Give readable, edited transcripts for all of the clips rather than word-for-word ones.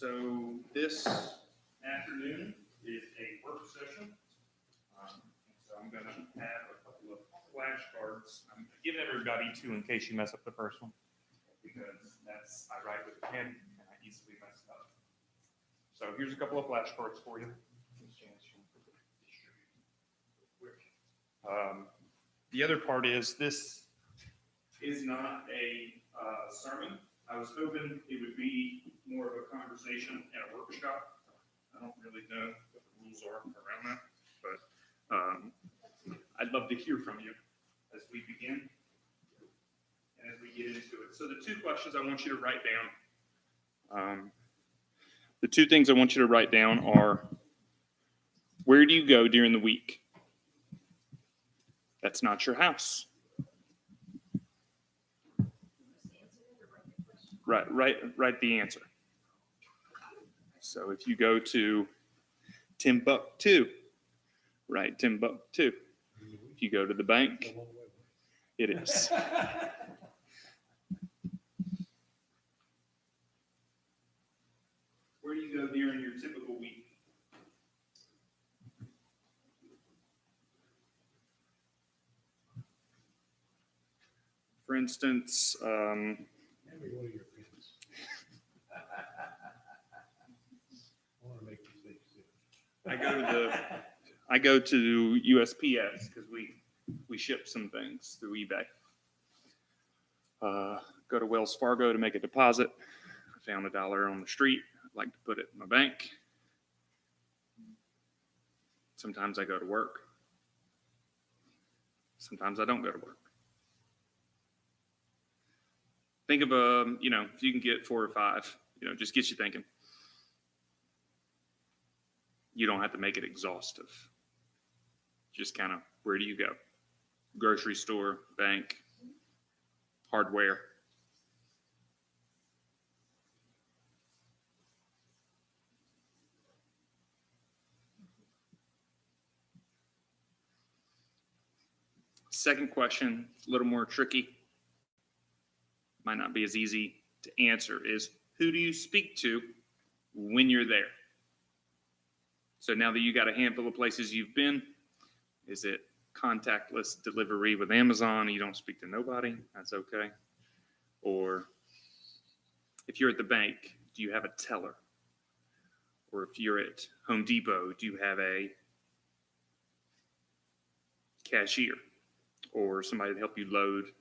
So this afternoon is a work session. So I'm going to have a couple of flashcards. I'm giving everybody two in case you mess up the first one, because I write with a pen and I easily mess it up. So here's a couple of flashcards for you. The other part is this is not a sermon. I was hoping it would be more of a conversation and a workshop. I don't really know what the rules are around that, but I'd love to hear from you as we begin and as we get into it. So the two questions I want you to write down, the two things I want you to write down are, where do you go during the week? That's not your house. Write the answer. So if you go to Timbuktu, write Timbuktu. If you go to the bank, it is. Where do you go during your typical week? For instance, Every one of your pins. I want to make mistakes too. I go to USPS because we ship some things through eBay. Go to Wells Fargo to make a deposit. I found $1 on the street. I'd like to put it in my bank. Sometimes I go to work. Sometimes I don't go to work. Think of if you can get 4 or 5, just get you thinking. You don't have to make it exhaustive. Just kind of, where do you go? Grocery store, bank, hardware. Second question, a little more tricky. Might not be as easy to answer, is who do you speak to when you're there? So now that you got a handful of places you've been, is it contactless delivery with Amazon and you don't speak to nobody? That's okay. Or if you're at the bank, do you have a teller? Or if you're at Home Depot, do you have a cashier or somebody to help you load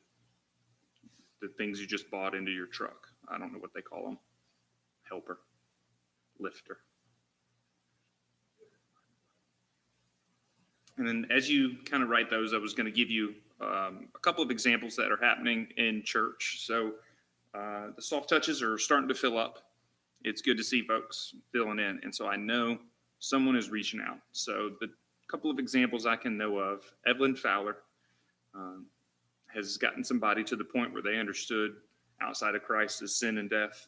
the things you just bought into your truck? I don't know what they call them. Helper, lifter. And then as you kind of write those, I was going to give you a couple of examples that are happening in church. So the soft touches are starting to fill up. It's good to see folks filling in. And so I know someone is reaching out. So the couple of examples I can know of, Evelyn Fowler has gotten somebody to the point where they understood outside of Christ is sin and death.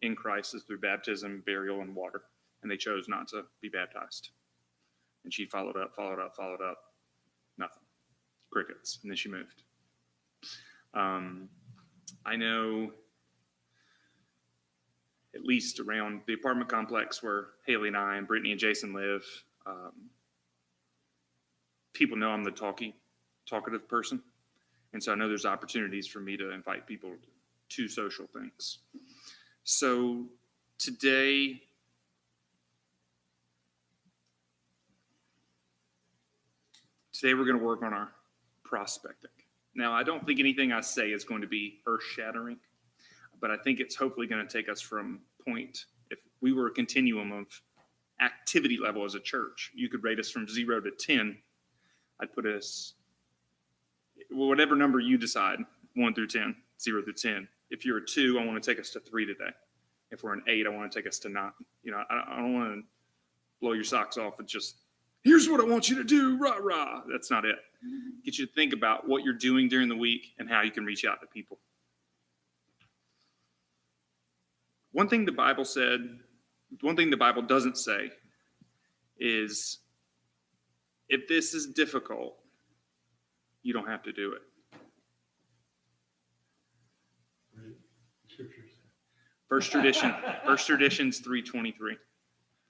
In Christ is through baptism, burial, and water. And they chose not to be baptized. And she followed up. Nothing. Crickets. And then she moved. I know at least around the apartment complex where Haley and I and Brittany and Jason live, people know I'm the talkative person. And so I know there's opportunities for me to invite people to social things. So today we're going to work on our prospecting. Now, I don't think anything I say is going to be earth-shattering, but I think it's hopefully going to take us from point, if we were a continuum of activity level as a church, you could rate us from 0 to 10. I'd put us, whatever number you decide, 1 through 10, 0 through 10. If you're a 2, I want to take us to 3 today. If we're an 8, I want to take us to 9. I don't want to blow your socks off with just, here's what I want you to do, rah, rah. That's not it. Get you to think about what you're doing during the week and how you can reach out to people. One thing the Bible doesn't say is, if this is difficult, you don't have to do it. Right. Scriptures. First Traditions 3:23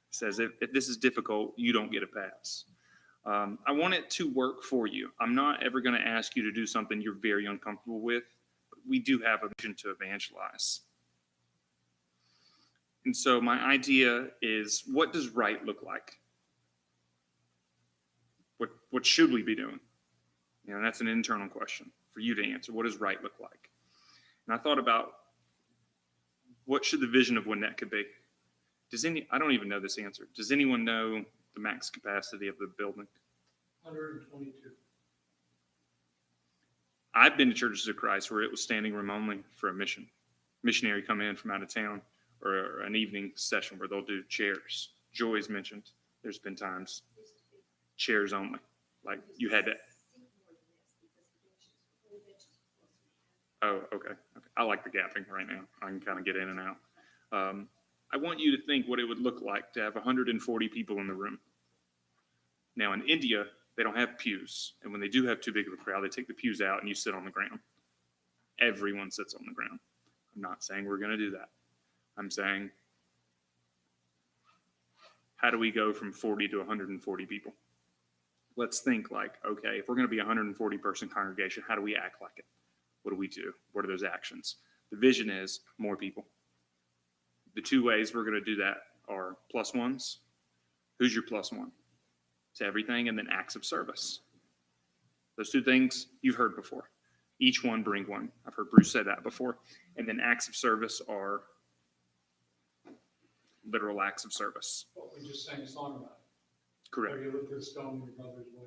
says, if this is difficult, you don't get a pass. I want it to work for you. I'm not ever going to ask you to do something you're very uncomfortable with, but we do have a mission to evangelize. And so my idea is, what does right look like? What should we be doing? You know, that's an internal question for you to answer. What does right look like? And I thought about, what should the vision of Winnetka be? I don't even know this answer. Does anyone know the max capacity of the building? 122. I've been to Churches of Christ where it was standing room only for a missionary come in from out of town, or an evening session where they'll do chairs. Joy's mentioned there's been times chairs only. Like you had to. Oh, okay. I like the gapping right now. I can kind of get in and out. I want you to think what it would look like to have 140 people in the room. Now in India, they don't have pews. And when they do have too big of a crowd, they take the pews out and you sit on the ground. Everyone sits on the ground. I'm not saying we're going to do that. I'm saying, how do we go from 40 to 140 people? Let's think like, okay, if we're going to be a 140 person congregation, how do we act like it? What do we do? What are those actions? The vision is more people. The two ways we're going to do that are plus ones. Who's your plus one to everything? And then acts of service. Those two things you've heard before. Each one bring one. I've heard Bruce say that before. And then acts of service are literal acts of service. What we just sang a song about. Correct. Where you look at the stone in your brother's way.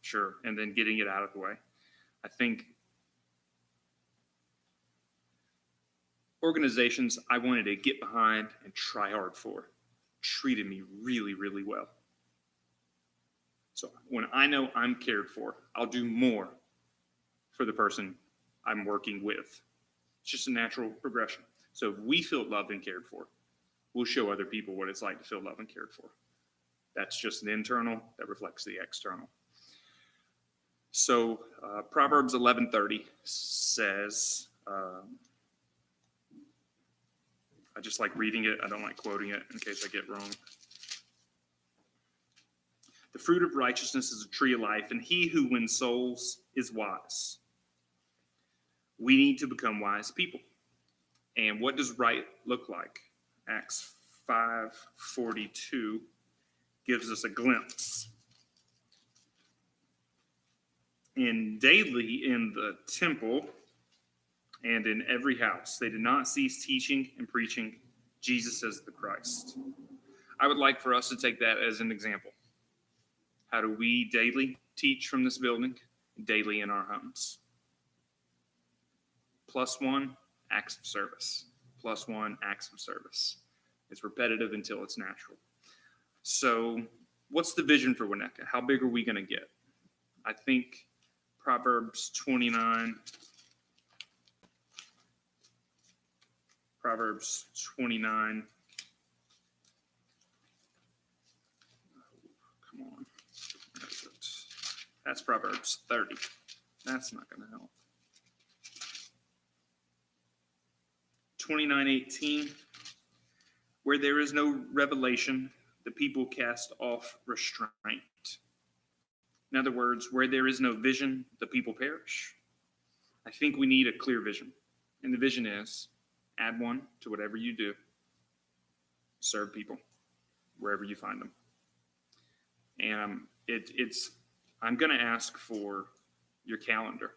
Sure. And then getting it out of the way. I think organizations I wanted to get behind and try hard for treated me really, really well. So when I know I'm cared for, I'll do more for the person I'm working with. It's just a natural progression. So if we feel loved and cared for, we'll show other people what it's like to feel loved and cared for. That's just an internal that reflects the external. So Proverbs 11:30 says, I just like reading it. I don't like quoting it in case I get wrong. The fruit of righteousness is a tree of life, and he who wins souls is wise. We need to become wise people. And what does right look like? Acts 5:42 gives us a glimpse. And daily in the temple and in every house, they did not cease teaching and preaching Jesus as the Christ. I would like for us to take that as an example. How do we daily teach from this building? Daily in our homes. Plus one, acts of service. Plus one, acts of service. It's repetitive until it's natural. So what's the vision for Winnetka? How big are we going to get? I think Proverbs 29. Come on. Where is it? That's Proverbs 30. That's not going to help. 29:18. Where there is no revelation, the people cast off restraint. In other words, where there is no vision, the people perish. I think we need a clear vision. And the vision is, add one to whatever you do. Serve people wherever you find them. And I'm going to ask for your calendar.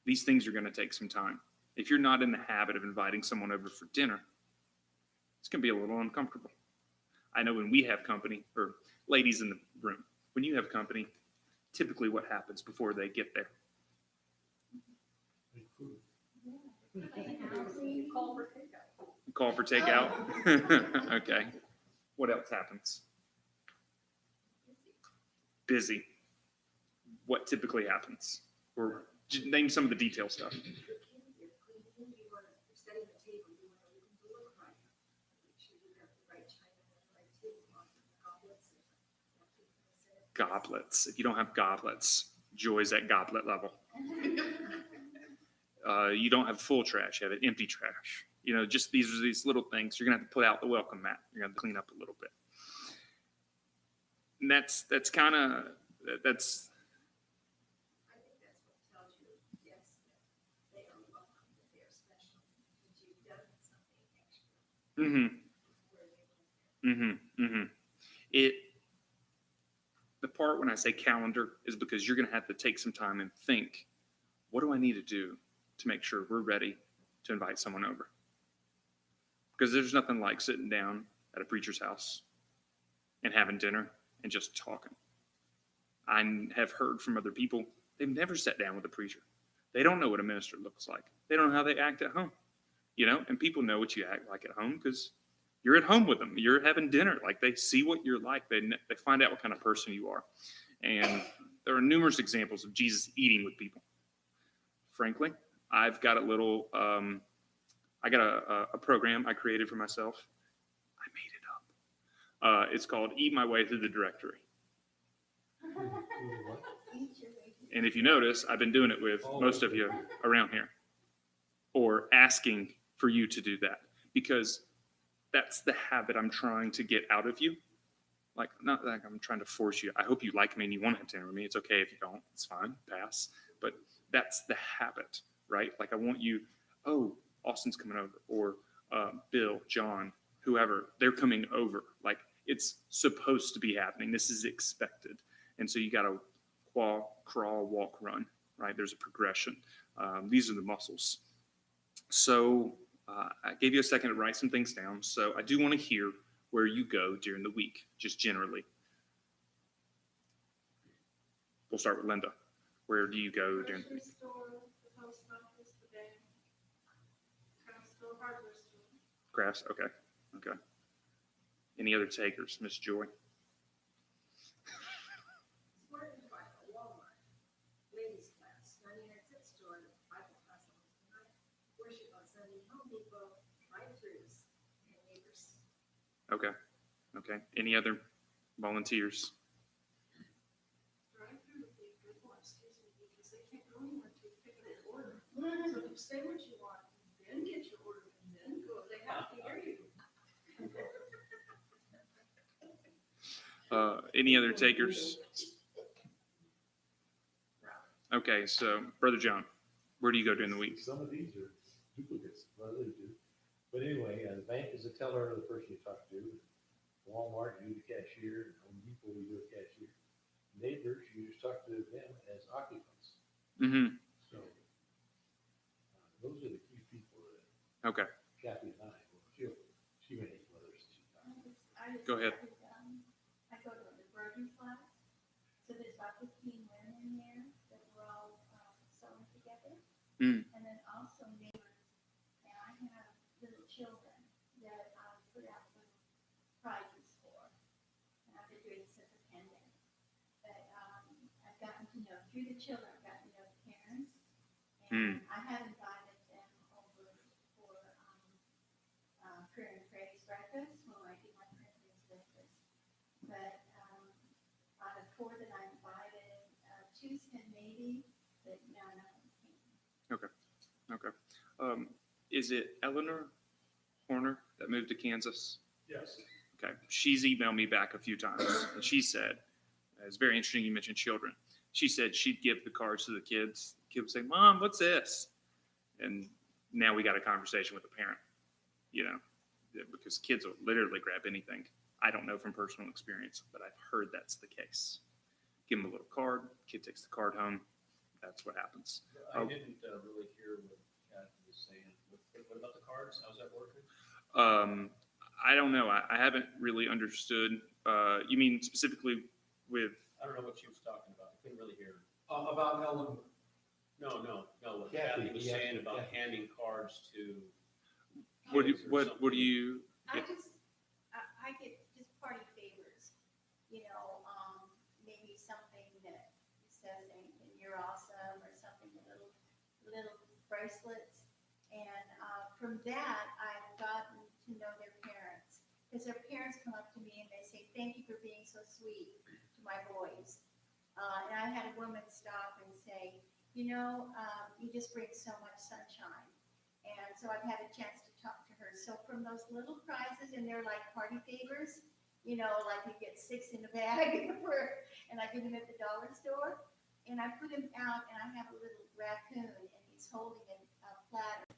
These things are going to take some time. If you're not in the habit of inviting someone over for dinner, it's going to be a little uncomfortable. I know when we have company, or ladies in the room, when you have company, typically what happens before they get there? Call for takeout. Okay. What else happens? Busy. What typically happens? Or name some of the detail stuff. Goblets. If you don't have goblets, Joy's at goblet level. You don't have full trash, you have an empty trash. Just these little things. You're going to have to put out the welcome mat. You're going to have to clean up a little bit. And that's kind of, that's, I think that's what tells you, yes, that they are welcome, that they are special, that you've done something extra. The part when I say calendar is because you're going to have to take some time and think, what do I need to do to make sure we're ready to invite someone over? Because there's nothing like sitting down at a preacher's house and having dinner and just talking. I have heard from other people, they've never sat down with a preacher. They don't know what a minister looks like. They don't know how they act at home. And people know what you act like at home because you're at home with them. You're having dinner. Like, they see what you're like. They find out what kind of person you are. And there are numerous examples of Jesus eating with people. Frankly, I've got a little, I got a program I created for myself. I made it up. It's called Eat My Way Through the Directory. And if you notice, I've been doing it with most of you around here, or asking for you to do that, because that's the habit I'm trying to get out of you. Like, not like I'm trying to force you. I hope you like me and you want to have dinner with me. It's okay if you don't. It's fine. Pass. But that's the habit, right? Like, I want you, oh, Austin's coming over, or Bill, John, whoever, they're coming over. Like, it's supposed to be happening. This is expected. And so you got to crawl, walk, run, right? There's a progression. These are the muscles. So I gave you a second to write some things down. So I do want to hear where you go during the week, just generally. We'll start with Linda. Where do you go during the week? Grocery store, the post office, the bank, craft store, hardware store. Crafts? Okay. Any other takers? Miss Joy? Smart and Quiet, Walmart, ladies class, 99-cent store, Bible class on tonight, worship on Sunday, Home Depot, drive-throughs, and neighbors. Okay. Any other volunteers? Drive-through would be a good one, excuse me, because they can't go anywhere to pick up their order. So you say what you want, then get your order, and then go. They have to hear you. Any other takers? Okay, so Brother John, where do you go during the week? Some of these are duplicates, well, they do. But anyway, the bank is the teller of the person you talk to. Walmart, you do the cashier. Home Depot, you do a cashier. Neighbors, you just talk to them as occupants. Mm-hmm. So those are the key people that Okay. Kathy and I, well, she may need others. Go ahead. I go to the Virgin class, so there's about 15 women in there that we're all sewing together. Mm. And then also neighbors, and I have little children that I put out little prizes for. And I've been doing since the pandemic. But I've gotten to know, through the children, I've gotten to know the parents. And I have invited them over for prayer and praise breakfast, when I do my prayer and praise breakfast. But out of 4 that I invited, 2 said maybe, but no, nothing came. Okay. Is it Eleanor Horner that moved to Kansas? Yes. Okay. She's emailed me back a few times, and she said, it's very interesting you mentioned children. She said she'd give the cards to the kids. Kids would say, Mom, what's this? And now we got a conversation with the parent, because kids will literally grab anything. I don't know from personal experience, but I've heard that's the case. Give them a little card, kid takes the card home. That's what happens. I didn't really hear what Kathy was saying. What about the cards? How's that working? I don't know. I haven't really understood. You mean specifically with? I don't know what she was talking about. I couldn't really hear. About Ellen. No. What Kathy, Kathy was yes, saying about Kathy. handing cards to. What do kids or you? something. I get just party favors, maybe something that says, and you're awesome, or something, little bracelets. And from that, I've gotten to know their parents, because their parents come up to me and they say, thank you for being so sweet to my boys. And I had a woman stop and say, you just bring so much sunshine. And so I've had a chance to talk favors. So from those little prizes, and they're like party favors, you know, like you get 6 in a bag and I get them at the dollar store. And I put him out, and I have a little raccoon, and he's holding a platter.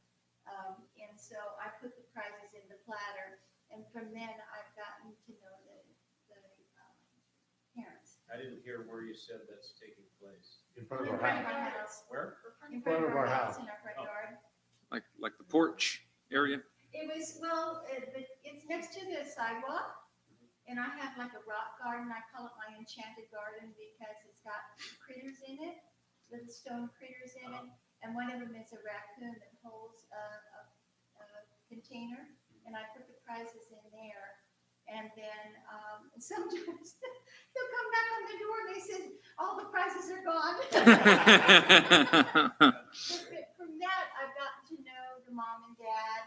And so I put the prizes in the platter, and from then I've gotten to know the parents. I didn't hear where you said that's taking place. In front of In our front of house. our house. Where? In front of our house, in our front Oh. yard. Like the porch area. It was, well, it's next to the sidewalk, and I have like a rock garden. I call it my enchanted garden because it's got critters in it, little stone critters in it, and one of them is a raccoon that holds a container, and I put the prizes in there. And then sometimes they'll come back on the door and they said, all the prizes are gone. But from that, I've gotten to know the mom and dad,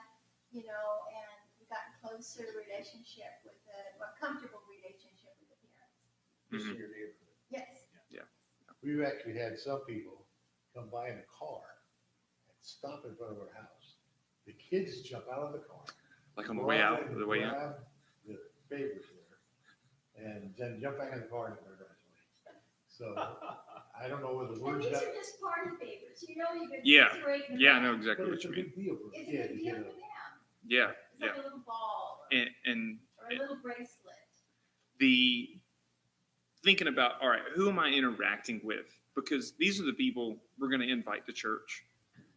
you know, and we've gotten closer relationship with a comfortable relationship with the parents. Just in your neighborhood. Yes. We've actually had some people come by in a car and stop in front of our house. The kids jump out of the car. Like on the way out, run or the way in. grab the favors there, and then jump back in the car and go right away. So I don't know where the And words these got. are just party favors, you know, you can Yeah. decorate them. Yeah, I know But exactly what it's a you mean. big deal for a It's a kid big to deal get for a. them. Yeah, It's like a little ball and or a little bracelet. the thinking about, all right, who am I interacting with? Because these are the people we're going to invite to church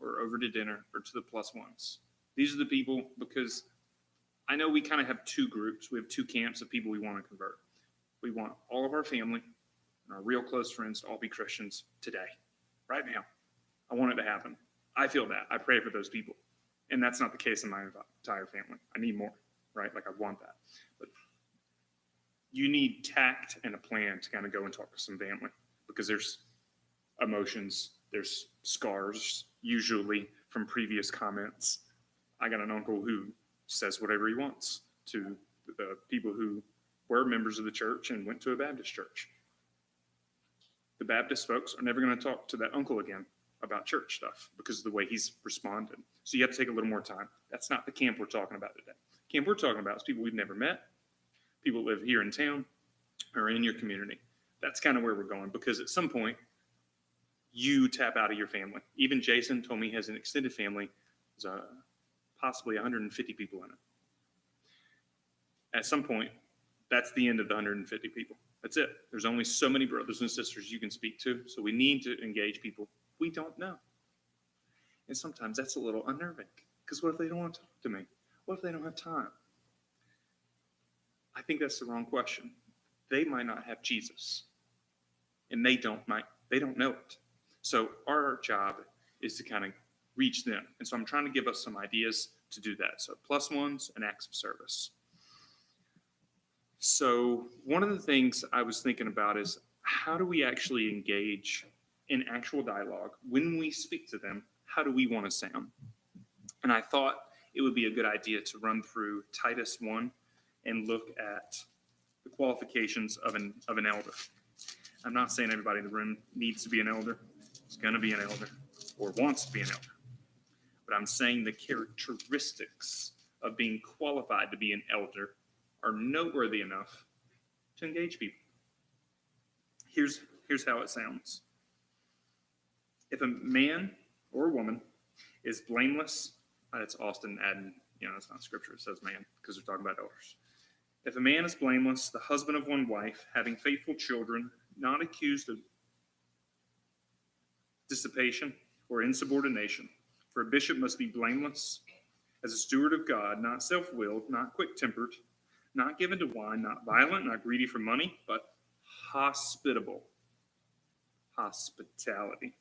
or over to dinner or to the plus ones. These are the people, because I know we kind of have two groups. We have two camps of people we want to convert. We want all of our family and our real close friends to all be Christians today, right now. I want it to happen. I feel that. I pray for those people. And that's not the case in my entire family. I need more, right? Like I want that. But you need tact and a plan to kind of go and talk to some family, because there's emotions, there's scars, usually from previous comments. I got an uncle who says whatever he wants to the people who were members of the church and went to a Baptist church. The Baptist folks are never going to talk to that uncle again about church stuff because of the way he's responded. So you have to take a little more time. That's not the camp we're talking about today. The camp we're talking about is people we've never met, people that live here in town or in your community. That's kind of where we're going, because at some point you tap out of your family. Even Jason told me he has an extended family. There's possibly 150 people in it. At some point, that's the end of the 150 people. That's it. There's only so many brothers and sisters you can speak to, so we need to engage people we don't know. And sometimes that's a little unnerving, because what if they don't want to talk to me? What if they don't have time? I think that's the wrong question. They might not have Jesus, and they don't know it. So our job is to kind of reach them. And so I'm trying to give us some ideas to do that. So plus ones and acts of service. So one of the things I was thinking about is, how do we actually engage in actual dialogue? When we speak to them, how do we want to sound? And I thought it would be a good idea to run through Titus 1 and look at the qualifications of an elder. I'm not saying everybody in the room needs to be an elder, is going to be an elder, or wants to be an elder. But I'm saying the characteristics of being qualified to be an elder are noteworthy enough to engage people. Here's how it sounds. If a man or a woman is blameless, it's Austin adding, it's not scripture, it says man, because we're talking about elders. If a man is blameless, the husband of one wife, having faithful children, not accused of dissipation or insubordination, for a bishop must be blameless as a steward of God, not self-willed, not quick-tempered, not given to wine, not violent, not greedy for money, but hospitable. Hospitality.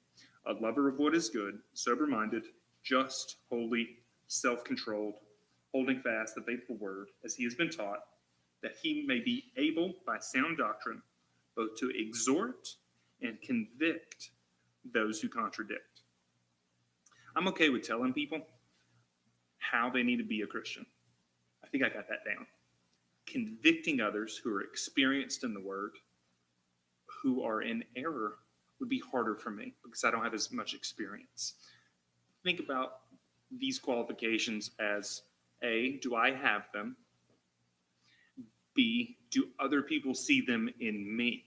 A lover of what is good, sober-minded, just, holy, self-controlled, holding fast the faithful word as he has been taught, that he may be able by sound doctrine both to exhort and convict those who contradict. I'm okay with telling people how they need to be a Christian. I think I got that down. Convicting others who are experienced in the word, who are in error, would be harder for me because I don't have as much experience. Think about these qualifications as A, do I have them? B, do other people see them in me?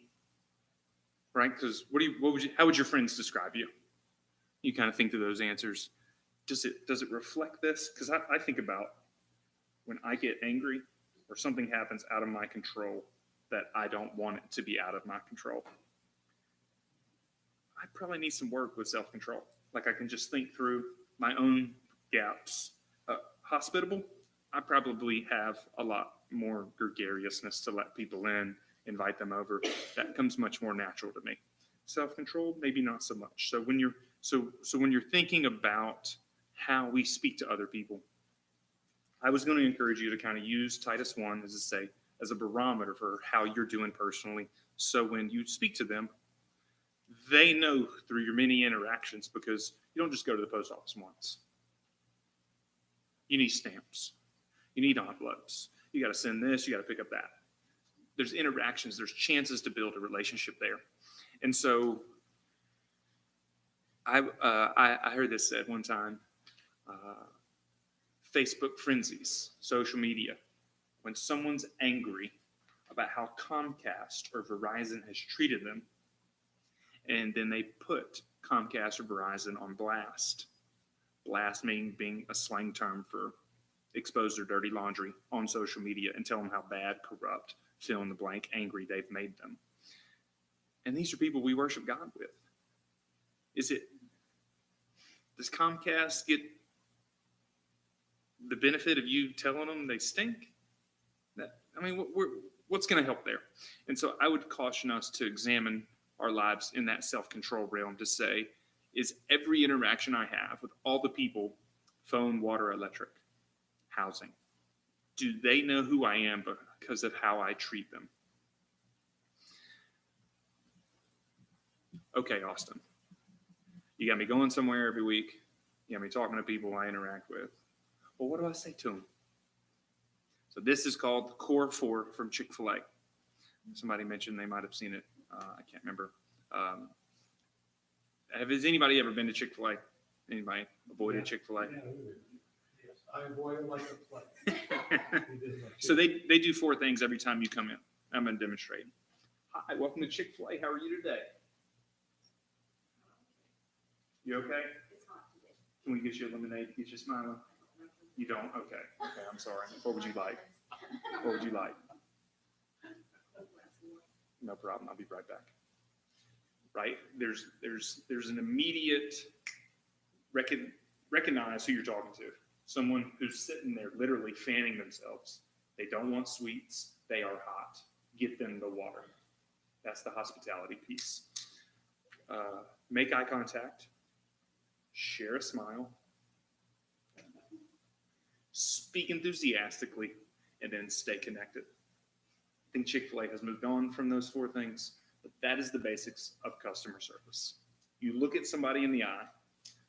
Right? Because how would your friends describe you? You kind of think through those answers. Does it reflect this? Because I think about when I get angry or something happens out of my control that I don't want it to be out of my control. I probably need some work with self-control. Like I can just think through my own gaps. Hospitable, I probably have a lot more gregariousness to let people in, invite them over. That comes much more natural to me. Self-control, maybe not so much. So when you're thinking about how we speak to other people, I was going to encourage you to kind of use Titus 1 as a barometer for how you're doing personally. So when you speak to them, they know through your many interactions, because you don't just go to the post office once. You need stamps. You need envelopes. You got to send this. You got to pick up that. There's interactions. There's chances to build a relationship there. And so I heard this said one time, Facebook frenzies, social media. When someone's angry about how Comcast or Verizon has treated them, and then they put Comcast or Verizon on blast. Blast meaning being a slang term for expose their dirty laundry on social media and tell them how bad, corrupt, fill in the blank, angry they've made them. And these are people we worship God with. Does Comcast get the benefit of you telling them they stink? What's going to help there? And so I would caution us to examine our lives in that self-control realm to say, is every interaction I have with all the people, phone, water, electric, housing, do they know who I am because of how I treat them? Okay, Austin, you got me going somewhere every week. You got me talking to people I interact with. Well, what do I say to them? So this is called the Core 4 from Chick-fil-A. Somebody mentioned they might have seen it. I can't remember. Has anybody ever been to Chick-fil-A? Anybody avoided Chick-fil-A? Yeah, yes, I avoid them like a plague. So they do 4 things every time you come in. I'm going to demonstrate. Hi, welcome to Chick-fil-A. How are you today? You okay? It's hot today. Can we get you a lemonade? Get you smiling? You don't? Okay. Okay, I'm sorry. What would you like? What would you like? No problem. I'll be right back. Right? There's an immediate recognize who you're talking to. Someone who's sitting there literally fanning themselves. They don't want sweets. They are hot. Get them the water. That's the hospitality piece. Make eye contact. Share a smile. Speak enthusiastically, and then stay connected. I think Chick-fil-A has moved on from those 4 things, but that is the basics of customer service. You look at somebody in the eye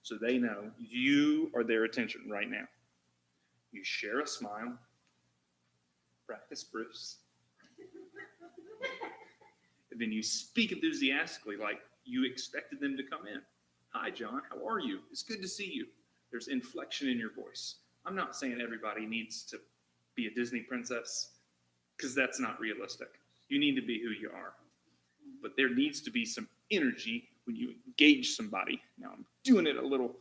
so they know you are their attention right now. You share a smile. Practice, Bruce. And then you speak enthusiastically like you expected them to come in. Hi, John. How are you? It's good to see you. There's inflection in your voice. I'm not saying everybody needs to be a Disney princess, because that's not realistic. You need to be who you are. But there needs to be some energy when you engage somebody. Now, I'm doing it a little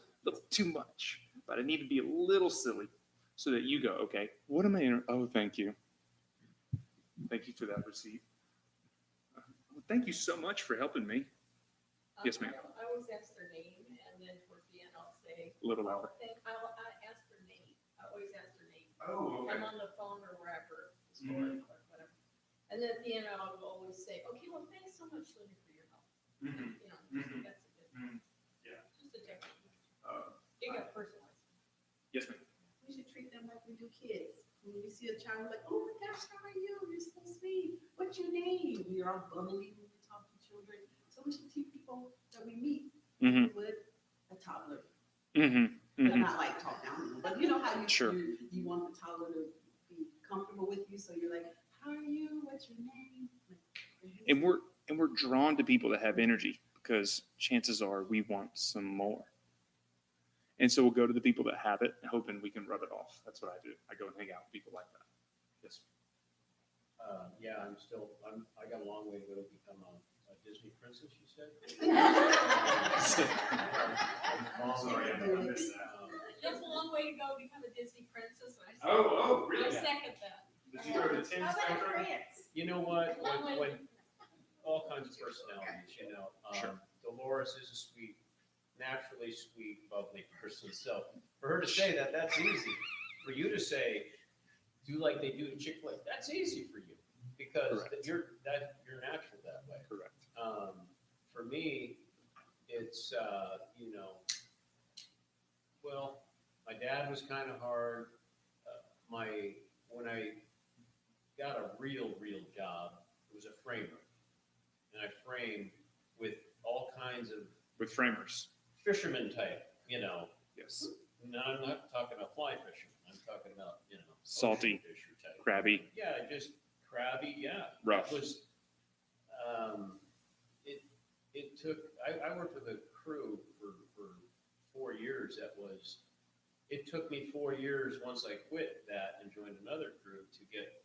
too much, but I need to be a little silly so that you go, okay, what am I? Oh, thank you. Thank you for that receipt. Thank you so much for helping me. Yes, ma'am. I always ask their name, and then towards the end, I'll say. A little louder. I ask their name. I always ask their name. Oh, I'm on the phone or wherever, store Mhm. or whatever. And then at the end, I'll always say, okay, well, thanks so much, Linda, for your help. Mhm. You know, Mhm. that's a good, Mhm. Yeah. just a technique. Uh, You got personalized. yes, ma'am. We should treat them like we do kids. When we see a child, we're like, oh my gosh, how are you? You're so sweet. What's your name? We are all bubbly when we talk to children. So we should treat people that we meet Mhm. with a toddler. Mhm. But Mhm. not like talk down to them. But you know how Sure. you want the toddler to be comfortable with you. So you're like, how are you? What's your name? And we're drawn to people that have energy because chances are we want some more. And so we'll go to the people that have it, hoping we can rub it off. That's what I do. I go and hang out with people like that. Yes. Yeah, I got a long way to go to become a Disney princess, you said? Sorry, I missed that. That's a long way to go to become a Disney princess. And I really? I second that. Did you go to the 10 How about soundtrack? France? You know what, Long way to- when all kinds of personalities, Sure. Dolores is a sweet, naturally sweet, bubbly person, so for her to say that, that's easy. For you to say, do like they do in Chick-fil-A, that's easy for you, because Correct. you're natural that way. Correct. For me, it's, well, my dad was kind of hard. When I got a real job, it was a framer. And I framed with all kinds of With framers. fisherman type, Yes. No, I'm not talking about fly fishing. I'm talking about, Salty, ocean fisher type. crabby, Yeah, just crabby, yeah. rough. It was, it took, I worked with a crew for 4 years it took me 4 years once I quit that and joined another crew to get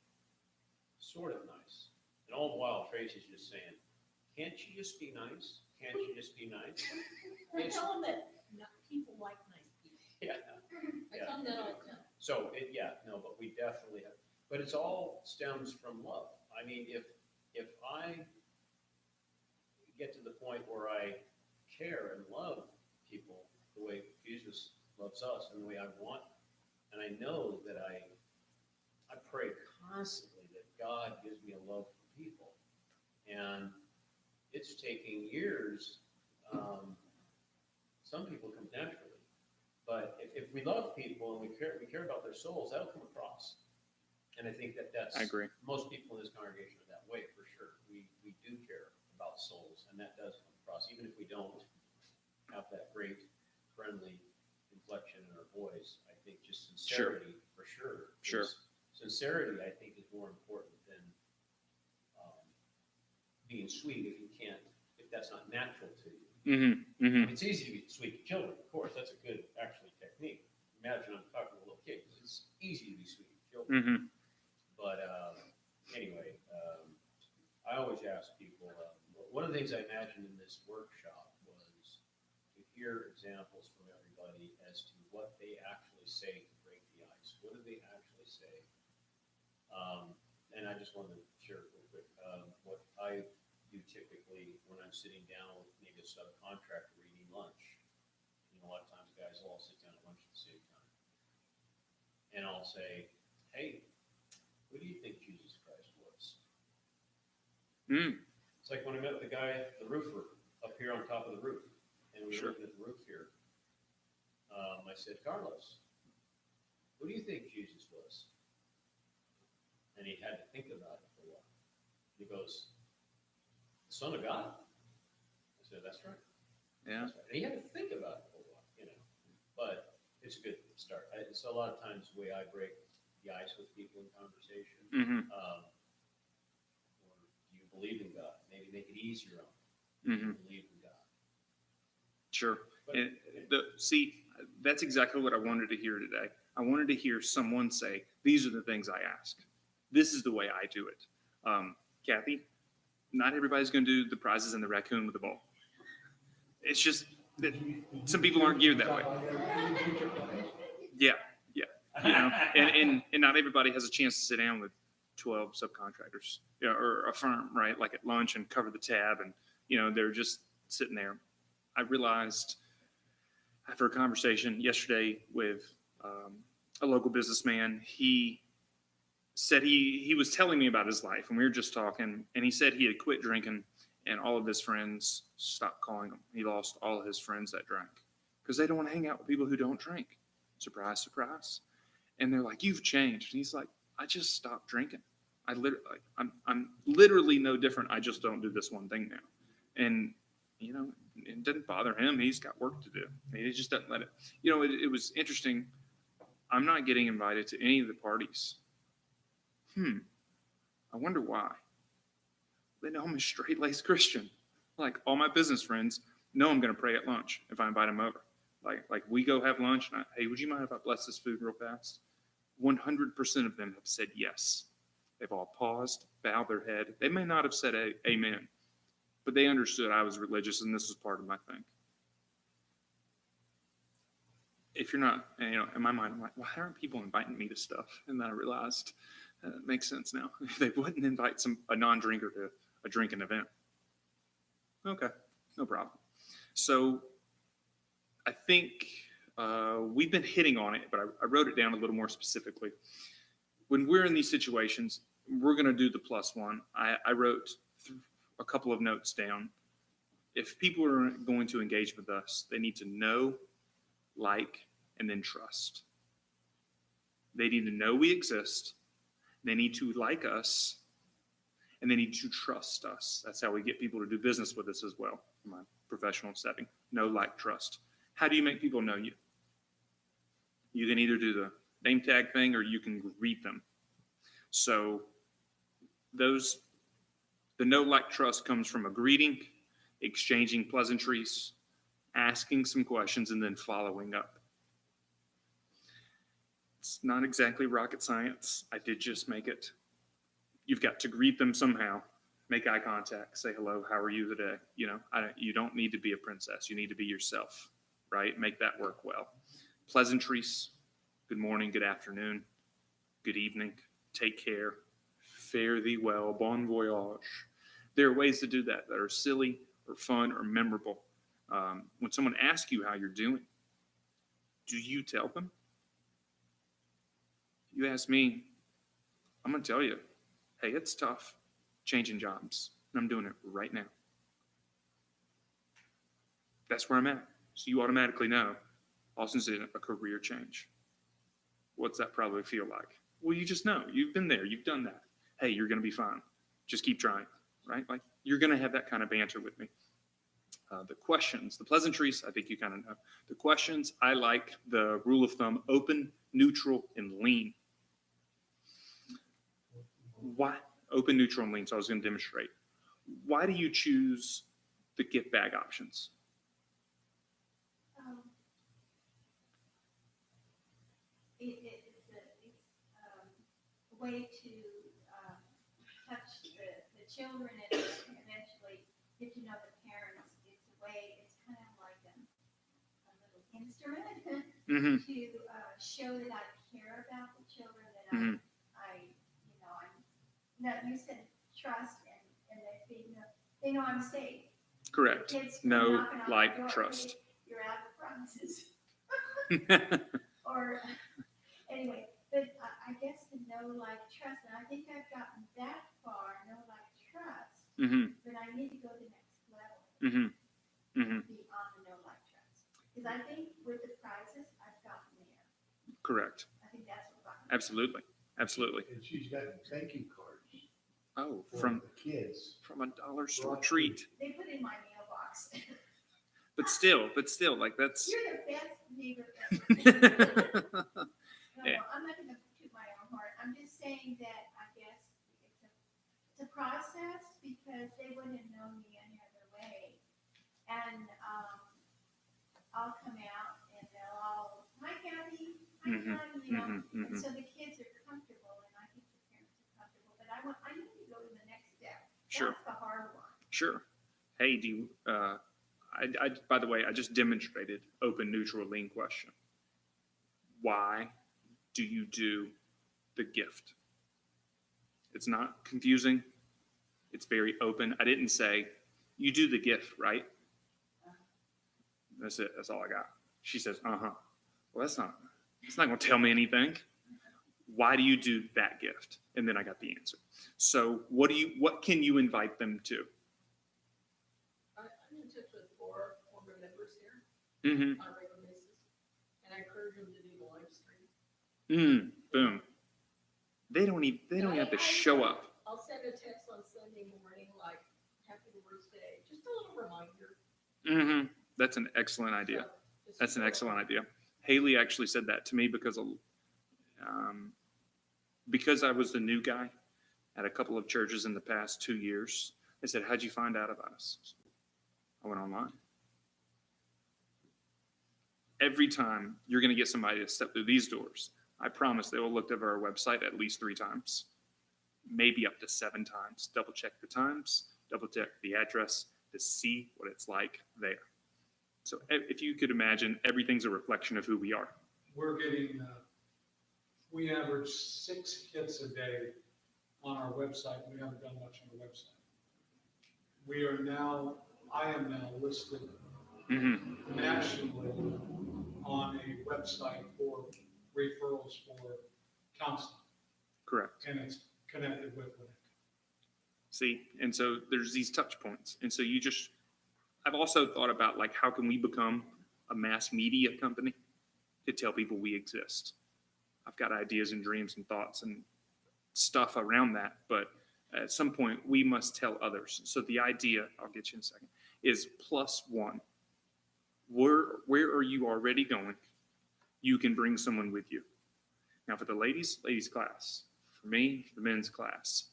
sort of nice. And all the while Tracy's just saying, can't you just be nice? Can't you just be nice? I tell them that people like nice people. Yeah. I tell them that all the time. So but we definitely have, but it's all stems from love. I mean, if I get to the point where I care and love people the way Jesus loves us and the way I want, and I know that I pray constantly that God gives me a love for people, and it's taking years. Some people come naturally, but if we love people and we care about their souls, that'll come across. And I think that's I agree. most people in this congregation are that way for sure. We do care about souls, and that does come across, even if we don't have that great friendly inflection in our voice. I think just sincerity for sure. Sure. Sincerity, I think, is more important than being sweet if that's not natural to you. Mm-hmm. Mm-hmm. It's easy to be sweet to children, of course. That's a good, actually, technique. Imagine I'm talking to little kids. It's easy to be sweet to children. Mm-hmm. But anyway, I always ask people, one of the things I imagined in this workshop was to hear examples from everybody as to what they actually say to break the ice. What do they actually say? And I just wanted to share real quick what I do typically when I'm sitting down with maybe a subcontractor eating lunch. A lot of times guys will all sit down at lunch at the same time. And I'll say, hey, who do you think Jesus Christ was? Mm. It's like when I met with the guy, the roofer, up here on top of the roof, and we were Sure. looking at the roof here. I said, Carlos, who do you think Jesus was? And he had to think about it for a while. He goes, the Son of God? I said, that's right. Yeah. That's right. And he had to think about it for a while, But it's a good start. So a lot of times the way I break the ice with people in conversation, Mm-hmm. or do you believe in God? Maybe make it easier on them. Mm-hmm. Do you believe in God? Sure. But, And see, that's exactly what I wanted to hear today. I wanted to hear someone say, these are the things I ask. This is the way I do it. Kathy, not everybody's going to do the prizes and the raccoon with the ball. It's just that some people aren't geared that way. Yeah. And not everybody has a chance to sit down with 12 subcontractors, or a firm, right? Like at lunch and cover the tab, and they're just sitting there. I realized after a conversation yesterday with a local businessman, he said he was telling me about his life, and we were just talking, and he said he had quit drinking, and all of his friends stopped calling him. He lost all of his friends that drank because they don't want to hang out with people who don't drink. Surprise, surprise. And they're like, "You've changed." And he's like, "I just stopped drinking. I'm literally no different. I just don't do this one thing now." And it doesn't bother him. He's got work to do. He just doesn't let it. It was interesting. I'm not getting invited to any of the parties. I wonder why. They know I'm a straight-laced Christian. Like all my business friends know I'm going to pray at lunch if I invite them over. Like we go have lunch, and hey, would you mind if I bless this food real fast? 100% of them have said yes. They've all paused, bowed their head. They may not have said amen, but they understood I was religious and this was part of my thing. If you're not, in my mind, I'm like, why aren't people inviting me to stuff? And then I realized it makes sense now. They wouldn't invite a non-drinker to a drinking event. Okay, no problem. So I think we've been hitting on it, but I wrote it down a little more specifically. When we're in these situations, we're going to do the +1. I wrote a couple of notes down. If people are going to engage with us, they need to know, like, and then trust. They need to know we exist. They need to like us, and they need to trust us. That's how we get people to do business with us as well in my professional setting. Know, like, trust. How do you make people know you? You can either do the name tag thing or you can greet them. So the know, like, trust comes from a greeting, exchanging pleasantries, asking some questions, and then following up. It's not exactly rocket science. I did just make it. You've got to greet them somehow, make eye contact, say hello, how are you today? You don't need to be a princess. You need to be yourself, right? Make that work well. Pleasantries, good morning, good afternoon, good evening, take care, fare thee well, bon voyage. There are ways to do that are silly or fun or memorable. When someone asks you how you're doing, do you tell them? You ask me, I'm going to tell you, hey, it's tough changing jobs, and I'm doing it right now. That's where I'm at. So you automatically know Austin's in a career change. What's that probably feel like? Well, you just know. You've been there. You've done that. Hey, you're going to be fine. Just keep trying, right? Like, you're going to have that kind of banter with me. The questions, the pleasantries, I think you kind of know. The questions, I like the rule of thumb: open, neutral, and lean. Why? Open, neutral, and lean. So I was going to demonstrate. Why do you choose the gift bag options? It's a way to touch the children and eventually get to know the parents. It's a way, it's kind of like a little instrument to show that I care about the children, that you said trust, and that they know I'm safe. Correct. Kids No, knocking on like, the door, trust. "Hey, you're out of promises." Or anyway, but I guess the know, like, trust, and I think I've gotten that far, know, like, trust, but I need to go to the next level. Beyond the know, like, trust, because I think with the prizes, I've gotten there. Correct. I think that's what I'm. Absolutely. Absolutely. And she's got thank you cards Oh, for from the kids. a dollar store treat. They put in my mailbox. But still, like, that's. You're the best neighbor ever. No, Yeah. I'm not gonna toot my own horn. I'm just saying that I guess it's a process, because they wouldn't have known me any other way. And I'll come out and they'll all, hi Kathy, hi John, And so the kids are comfortable, and I think the parents are comfortable. But I need to go to the next step. Sure. That's the hard one. Sure. Hey, do you, by the way, I just demonstrated open, neutral, lean question. Why do you do the gift? It's not confusing. It's very open. I didn't say, you do the gift, right? That's it. That's all I got. She says, Well, it's not going to tell me anything. Why do you do that gift? And then I got the answer. So what can you invite them to? I'm in touch with 4 former members here Mm-hmm. on a regular basis, and I encourage them to do the live stream. Boom. They don't even have to show up. I'll send a text on Sunday morning, like, happy Lord's Day, just a little reminder. That's an excellent idea. So, That's an excellent idea. Haley actually said that to me because I was the new guy at a couple of churches in the past 2 years. They said, how'd you find out about us? I went online. every time you're going to get somebody to step through these doors, I promise they will look at our website at least 3 times, maybe up to 7 times. Double check the times, double check the address to see what it's like there. So if you could imagine, everything's a reflection of who we are. We're getting, we average 6 hits a day on our website. We haven't done much on the website. I am now listed Mm-hmm. nationally on a website for referrals for counseling, Correct. and it's connected with Winnetka. See, and so there's these touch points. And so I've also thought about like, how can we become a mass media company to tell people we exist? I've got ideas and dreams and thoughts and stuff around that, but at some point we must tell others. So the idea, I'll get you in a second, is +1. Where are you already going? You can bring someone with you. Now for the ladies class. For me, the men's class.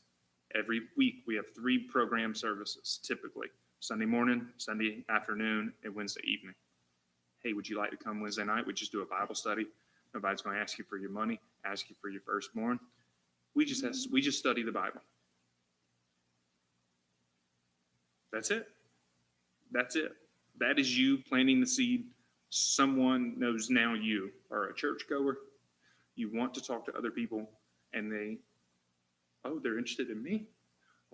Every week we have 3 program services, typically. Sunday morning, Sunday afternoon, and Wednesday evening. Hey, would you like to come Wednesday night? We just do a Bible study. Nobody's going to ask you for your money, ask you for your firstborn. We just study the Bible. That's it. That's it. That is you planting the seed. Someone knows now you are a churchgoer. You want to talk to other people, and they're interested in me.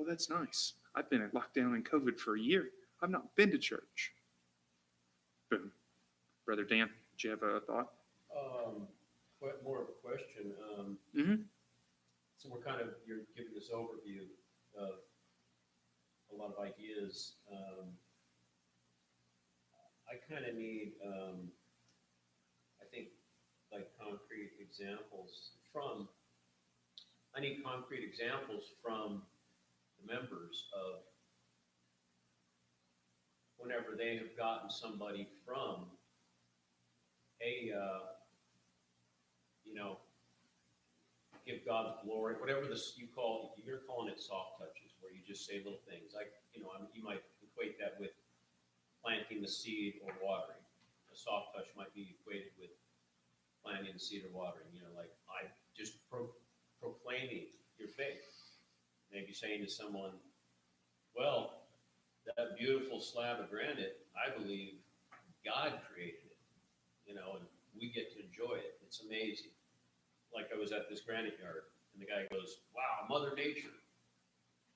Oh, that's nice. I've been in lockdown and COVID for a year. I've not been to church. Boom. Brother Dan, did you have a thought? Quite more of a question. Mm-hmm. So you're giving this overview of a lot of ideas. I kind of need, I think, like concrete examples from the members of whenever they have gotten somebody from give God the glory, whatever you're calling it soft touches, where you just say little things. Like, you might equate that with planting the seed or watering. A soft touch might be equated with planting the seed or watering, like I just proclaiming your faith. Maybe saying to someone, well, that beautiful slab of granite, I believe God created it, and we get to enjoy it. It's amazing. Like I was at this granite yard, and the guy goes, wow, Mother Nature.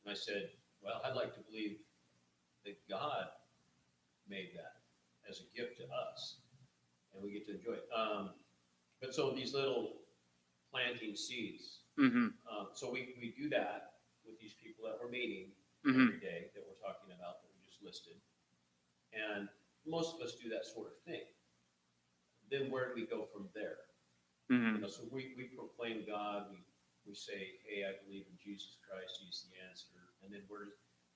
And I said, well, I'd like to believe that God made that as a gift to us, and we get to enjoy it. But so these little planting seeds. Mm-hmm. So we do that with these people that we're meeting Mm-hmm. every day that we're talking about that we just listed. And most of us do that sort of thing. Then where do we go from there? Mm-hmm. So we proclaim God, we say, hey, I believe in Jesus Christ, He's the answer. And then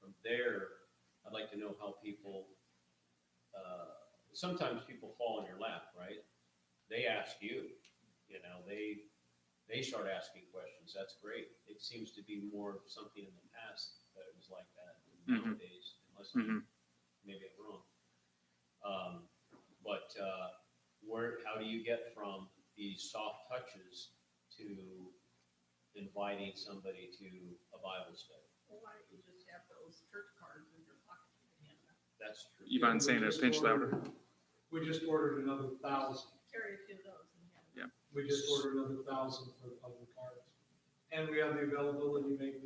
from there, I'd like to know how people, sometimes people fall in your lap, right? They ask you, they start asking questions. That's great. It seems to be more of something in the past that it was like that. Mm-hmm. Nowadays, unless Mm-hmm. maybe I'm wrong. But how do you get from these soft touches to inviting somebody to a Bible study? Well, why don't you just have those church cards in your pocket to hand them? That's true. Yvonne saying a pinch louder. We just ordered another 1,000. Carry a few of those and hand them. We just ordered another 1,000 for the cards. And we have the availability to make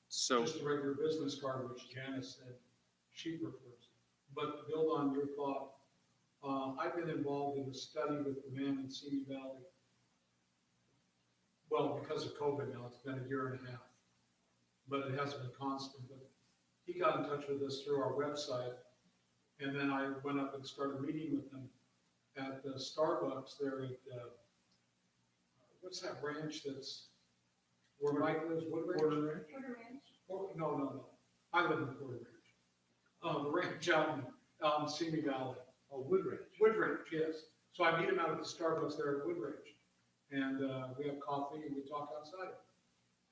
So just a regular business card, which Janice said she prefers. But to build on your thought, I've been involved in a study with the man in Simi Valley. Well, because of COVID now, it's been a year and a half, but it hasn't been constant. But he got in touch with us through our website, and then I went up and started meeting with them at the Starbucks there at, what's that ranch that's, where Mike lives, Wood Ranch? Quarter inch. No. I live in Porter Ranch. The ranch out in Simi Valley. Oh, Wood Ranch. Wood Ranch, yes. So I meet him out at the Starbucks there at Wood Ranch. And we have coffee and we talk outside.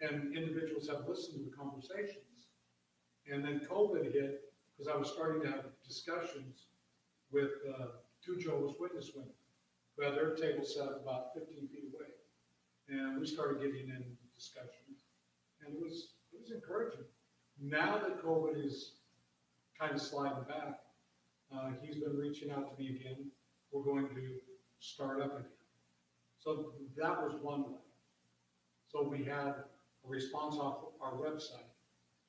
And individuals have listened to the conversations. And then COVID hit, because I was starting to have discussions with 2 Jehovah's Witness women. but their table set up about 15 feet away. And we started getting in discussions, and it was encouraging. Now that COVID is kind of sliding back, he's been reaching out to me again. We're going to start up again. So that was one way. So we had a response off our website,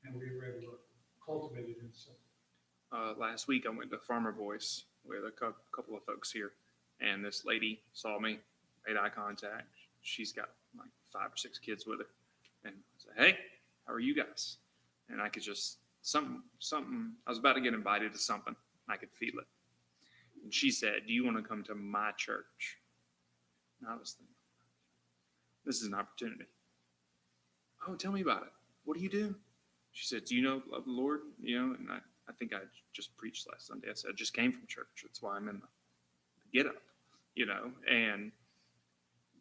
and we were able to cultivate it in something. Last week I went to Farmer Voice with a couple of folks here, and this lady saw me, made eye contact. She's got like 5 or 6 kids with her, and I said, "Hey, how are you guys?" And I could just something. I was about to get invited to something. I could feel it. And she said, "Do you want to come to my church?" And I was thinking, this is an opportunity. Oh, tell me about it. What do you do? She said, "Do you love the Lord?" And I think I just preached last Sunday. I said, I just came from church. That's why I'm in the get up, and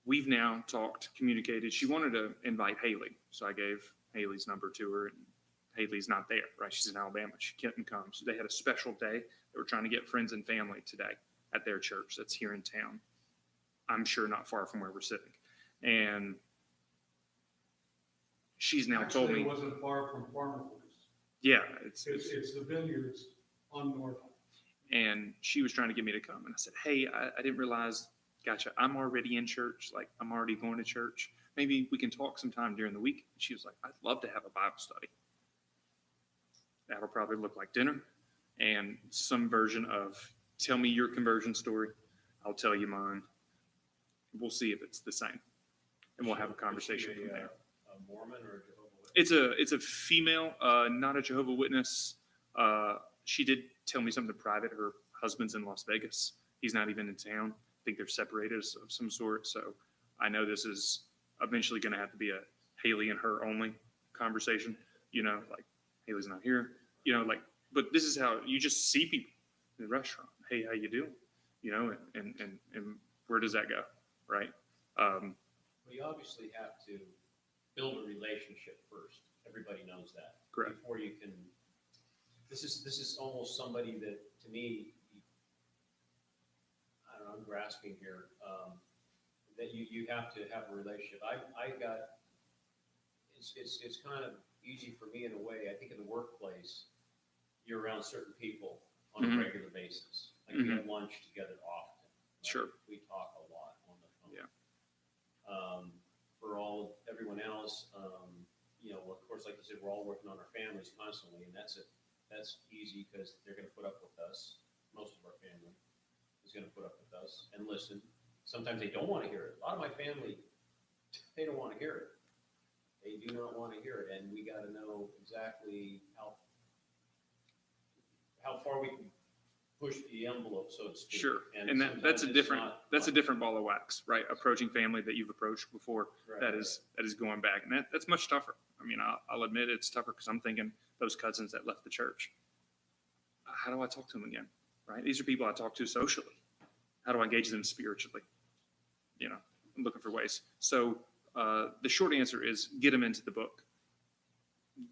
we've now talked, communicated. She wanted to invite Haley. So I gave Haley's number to her, and Haley's not there, right? She's in Alabama. She couldn't come. So they had a special day. They were trying to get friends and family today at their church that's here in town. I'm sure not far from where we're sitting. And she's now told me. It wasn't far from Farmer Voice. Yeah. It's the vineyards on North. And she was trying to get me to come. And I said, "Hey, I didn't realize, gotcha, I'm already in church. Like, I'm already going to church. Maybe we can talk sometime during the week." And she was like, "I'd love to have a Bible study." That'll probably look like dinner and some version of tell me your conversion story. I'll tell you mine. We'll see if it's the same. And we'll have a conversation from there. A Mormon or a Jehovah's Witness? It's a female, not a Jehovah's Witness. She did tell me something private. Her husband's in Las Vegas. He's not even in town. I think they're separated of some sort. So I know this is eventually going to have to be a Haley and her only conversation. Like Haley's not here. But this is how you just see people in the restaurant. "Hey, how you doing?" And where does that go, right? Well, you obviously have to build a relationship first. Everybody knows that. Correct. Before you can, this is almost somebody that, to me, I don't know, I'm grasping here, that you have to have a relationship. It's kind of easy for me in a way. I think in the workplace, you're around certain people on Mhm. a regular basis. Like we have lunch together often. Right? Sure. We talk a lot on the phone. Yeah. For everyone else, of course, like you said, we're all working on our families constantly, and that's easy because they're going to put up with us. Most of our family is going to put up with us and listen. Sometimes they don't want to hear it. A lot of my family, they don't want to hear it. They do not want to hear it, and we got to know exactly how far we can push the envelope, so to speak. Sure. And sometimes that's a it's different not that's a like- different ball of wax, right? Approaching family that you've approached before. Right, That is going back, and that's much tougher. I mean, I'll admit it's tougher because I'm thinking those cousins that left the church. How do I talk to them again? Right? These are people I talk to socially. How do I engage them spiritually? I'm looking for ways. So the short answer is get them into the book.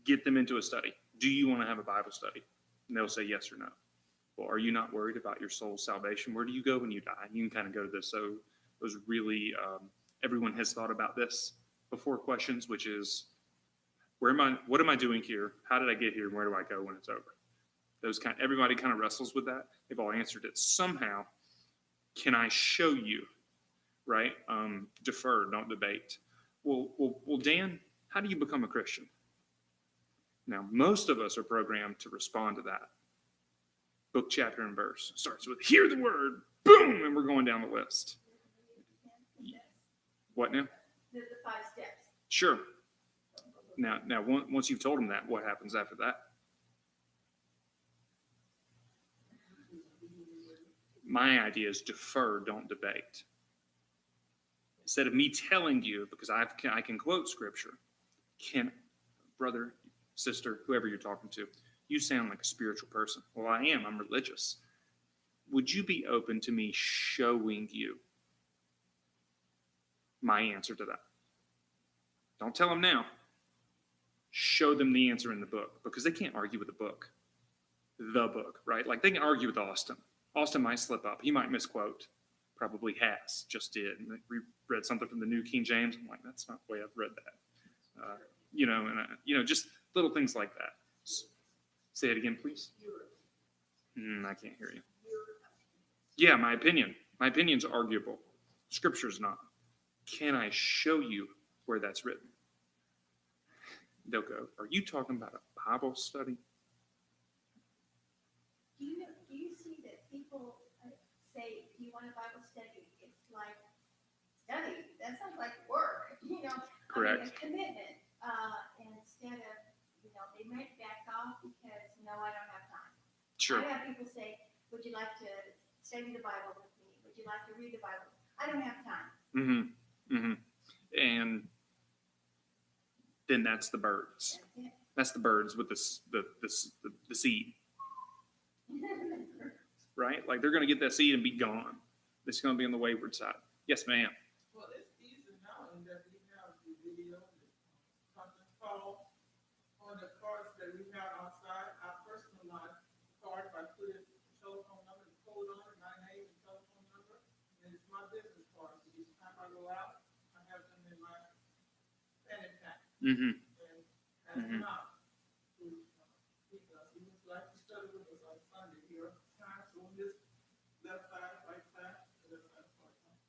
Get them into a study. Do you want to have a Bible study? And they'll say yes or no. Well, are you not worried about your soul's salvation? Where do you go when you die? You can kind of go to this. So those really, everyone has thought about this before questions, which is, what am I doing here? How did I get here? And where do I go when it's over? Everybody kind of wrestles with that. They've all answered it somehow. Can I show you? Right? Defer, don't debate. Well, Dan, how do you become a Christian? Now, most of us are programmed to respond to that. Book, chapter, and verse. Starts with, hear the word, boom, and we're going down the list. What now? The 5 steps. Sure. Now, once you've told them that, what happens after that? My idea is defer, don't debate. Instead of me telling you, because I can quote scripture, brother, sister, whoever you're talking to, you sound like a spiritual person. Well, I am. I'm religious. Would you be open to me showing you my answer to that? Don't tell them now. Show them the answer in the book, because they can't argue with the book. The book, right? Like they can argue with Austin. Austin might slip up. He might misquote. probably has, just did. And read something from the New King James. I'm like, that's not the way I've read that. Just little things like that. Say it again, please. I can't hear you. Yeah, my opinion. My opinion's arguable. Scripture's not. Can I show you where that's written? They'll go, are you talking about a Bible study? Do you see that people say, if you want a Bible study, it's like study, that sounds like work, Correct. A commitment, and instead of, they might back off because, no, I don't have time. Sure. I have people say, would you like to study the Bible with me? Would you like to read the Bible? I don't have time. And then that's the birds. That's it. That's the birds with the seed, right? Like they're going to get that seed and be gone. It's going to be on the wayward side. Yes, ma'am. Well, it's easy now in that we have the video, the conference call on the cards that we have outside. I personalize cards by putting the telephone number, the code on it, my name and telephone number, and it's my business card. So each time I go out, I have them in my fanny pack. Mm-hmm. And pass them out to people. We would like to study with us on Sunday here. Times on this left side, right side, and left side, right side.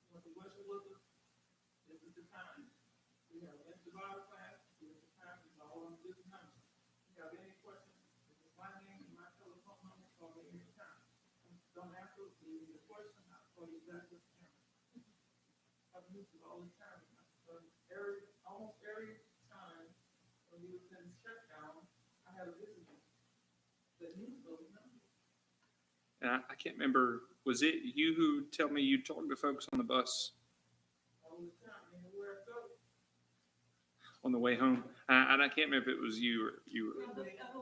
Want to worship with us? This is the time. We have an Bible class. This is the time. It's all on this number. If you have any questions, this is my name and my telephone number. Call me anytime. Don't answer. Leave me a question. I'll call you back with the camera. I've used it all the time. Almost every time when we was in shutdown, I had a visitor that used those numbers. And I can't remember, was it you who told me you talked to folks on the bus All the time, anywhere I go. on the way home? And I can't remember if it was you or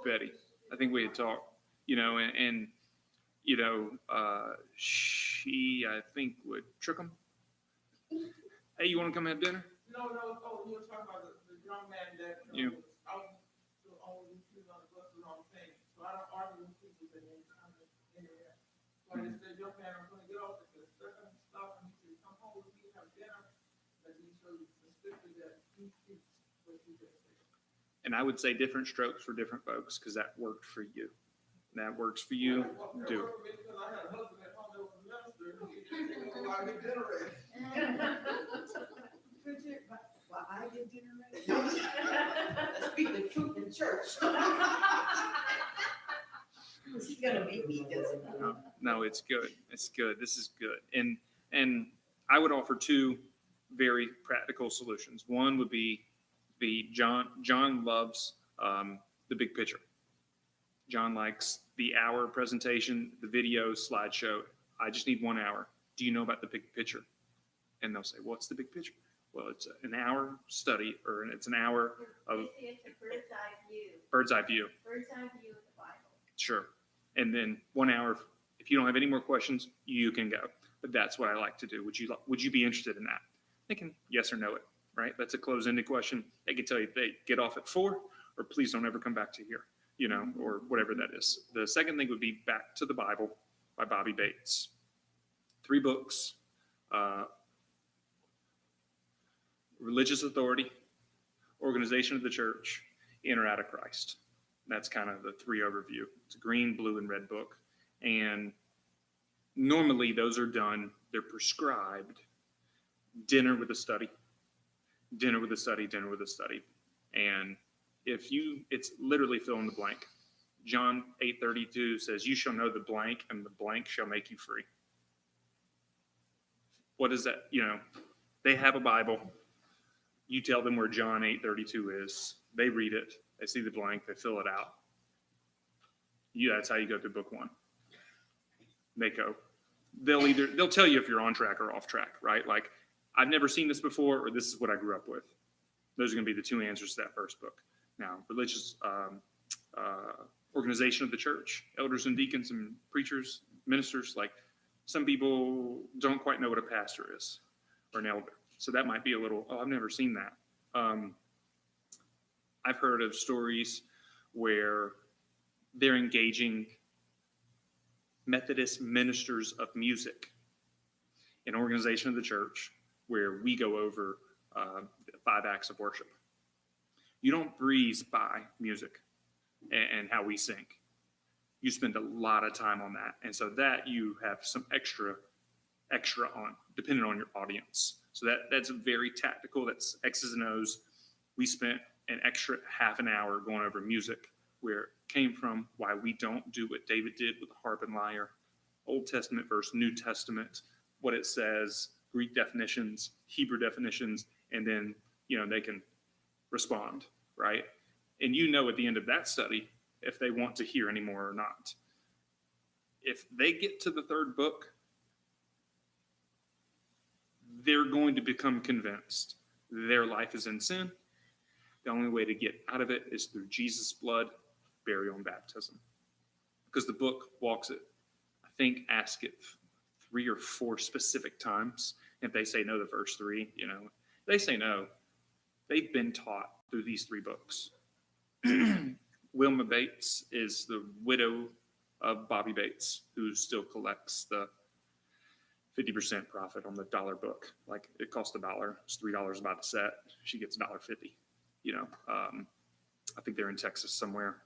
Betty. I think we had talked, and she, I think, would trick them. Hey, you want to come have dinner? No, you were talking about the young man that, Yeah. was out on the shoes on the bus and all the things. So I don't argue with people that they come anywhere. So I just said, young man, I'm gonna get off at this second stop and you come home with me, have dinner. Let me show you the scripture that he speaks what you just said. And I would say different strokes for different folks because that worked for you. That works for you. Do it. Because I had a husband at home that was a minister, and he didn't take me while I get dinner ready. Well, I get dinner ready. Let's speak the truth in church. He's gonna beat me, doesn't he? No, it's good. It's good. This is good. And I would offer two very practical solutions. One would be John loves the big picture. John likes the hour presentation, the video, slideshow. I just need 1 hour. Do you know about the big picture? And they'll say, what's the big picture? Well, it's an hour study, or it's an hour of It's a bird's eye view. bird's eye view. Bird's eye view of the Bible. Sure. And then 1 hour, if you don't have any more questions, you can go. But that's what I like to do. Would you be interested in that? They can yes or no it, right? That's a closed-ended question. They can tell you they get off at 4, or please don't ever come back to here, or whatever that is. The second thing would be Back to the Bible by Bobby Bates. 3 books. Religious Authority, Organization of the Church, In or Out of Christ. That's kind of the 3 overview. It's a green, blue, and red book. And normally those are done, they're prescribed dinner with a study, dinner with a study, dinner with a study. And it's literally fill in the blank. John 8:32 says, you shall know the blank, and the blank shall make you free. What is that? They have a Bible. You tell them where John 8:32 is. They read it. They see the blank. They fill it out. That's how you go through book 1. They go. They'll tell you if you're on track or off track, right? Like, I've never seen this before, or this is what I grew up with. Those are going to be the 2 answers to that first book. Now, religious organization of the church, elders and deacons and preachers, ministers, like some people don't quite know what a pastor is or an elder. So that might be a little, I've never seen that. I've heard of stories where they're engaging Methodist ministers of music an organization of the church where we go over 5 acts of worship. You don't breeze by music and how we sing. You spend a lot of time on that. And so that you have some extra on, depending on your audience. So that's very tactical. That's X's and O's. We spent an extra half an hour going over music, where it came from, why we don't do what David did with the harp and lyre, Old Testament versus New Testament, what it says, Greek definitions, Hebrew definitions, and then, they can respond, right? And at the end of that study, if they want to hear any more or not. If they get to the 3rd book, they're going to become convinced their life is in sin. The only way to get out of it is through Jesus' blood, burial, and baptism. Because the book walks it, I think, ask it 3 or 4 specific times. If they say no to verse 3, they say no. They've been taught through these 3 books. Wilma Bates is the widow of Bobby Bates, who still collects the 50% profit on the dollar book. Like, it costs $1. It's $3 about the set. She gets $1.50. I think they're in Texas somewhere.